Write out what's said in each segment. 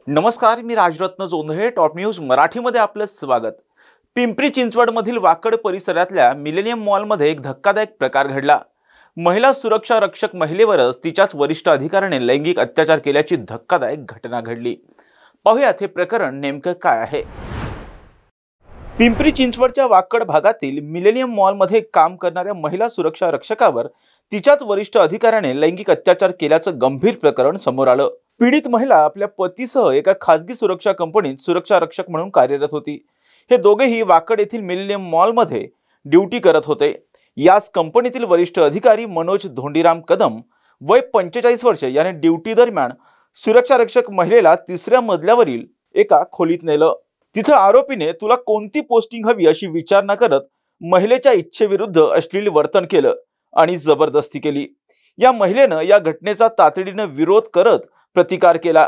नमस्कार, मी Rajratna Jondhale. Top news मराठीमध्ये आपलं स्वागत. पिंपरी चिंचवडमधील वाकड परिसरातल्या मिलेनियम मॉलमध्ये एक धक्कादायक प्रकार घडला. महिला सुरक्षा रक्षक महिलेवरच तिच्याच वरिष्ठ अधिकाऱ्याने लैंगिक अत्याचार केल्याची धक्कादायक घटना घडली. पाहूयात हे प्रकरण नेमकं काय आहे. पिंपरी चिंचवडच्या वाकड भागातील मिलेनियम मॉलमध्ये काम करणाऱ्या महिला सुरक्षा रक्षकावर तिच्याच वरिष्ठ अधिकाऱ्याने लैंगिक अत्याचार केल्याचं गंभीर प्रकरण समोर आलं. पीडित महिला आपल्या पतीसह एका खासगी सुरक्षा कंपनीत सुरक्षा रक्षक म्हणून कार्यरत होती. हे दोघेही वाकड येथील मिलेनियम मॉलमध्ये ड्युटी करत होते. याच कंपनीतील वरिष्ठ अधिकारी मनोज धोंडीराम कदम वय 45 वर्ष याने ड्युटी दरम्यान सुरक्षा रक्षक महिलेला तिसऱ्या मजल्यावरील एका खोलीत नेलं. तिथं आरोपीने तुला कोणती पोस्टिंग हवी अशी विचारणा करत महिलेच्या इच्छेविरुद्ध अश्लील वर्तन केलं आणि जबरदस्ती केली. या महिलेनं या घटनेचा तातडीने विरोध करत प्रतिकार केला,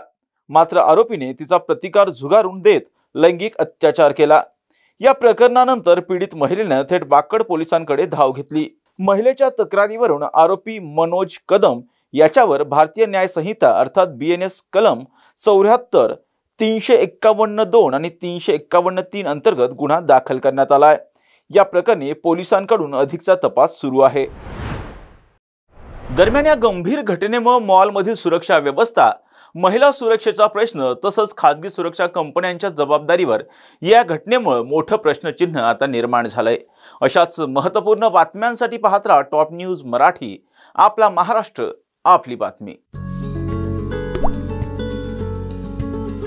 मात्र आरोपीने तिचा प्रतिकार झुगारून देत लैंगिक अत्याचार केला. या प्रकरणानंतर पीडित महिलेनं थेट वाकड पोलिसांकडे धाव घेतली. महिलेच्या तक्रारीवरून आरोपी मनोज कदम याच्यावर भारतीय न्याय संहिता अर्थात BNS कलम 74, 351(2) आणि 351(3) अंतर्गत गुन्हा दाखल करण्यात आलाय. या प्रकरणी पोलिसांकडून अधिकचा तपास सुरू आहे. दरम्यान या गंभीर घटनेमुळे मॉलमधील सुरक्षा व्यवस्था, महिला सुरक्षेचा प्रश्न तसंच खासगी सुरक्षा कंपन्यांच्या जबाबदारीवर या घटनेमुळे मोठं प्रश्नचिन्ह आता निर्माण झालंय. अशाच महत्त्वपूर्ण बातम्यांसाठी पाहत राहा टॉप न्यूज मराठी. आपला महाराष्ट्र, आपली बातमी.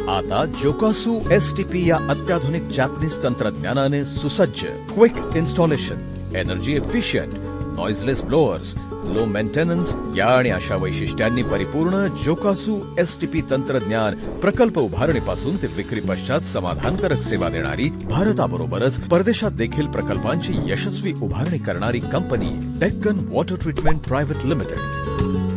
आता जोकासू STP या अत्याधुनिक जॅपनीज तंत्रज्ञानाने सुसज्ज, quick installation, energy efficient, noiseless blowers, low maintenance या आणि अशा वैशिष्ट्यांनी परिपूर्ण जोकासू STP तंत्रज्ञान प्रकल्प उभारणीपासून ते विक्री पश्चात समाधानकारक सेवा देणारी, भारताबरोबरच परदेशात देखील प्रकल्पांची यशस्वी उभारणी करणारी company Deccan water treatment private limited.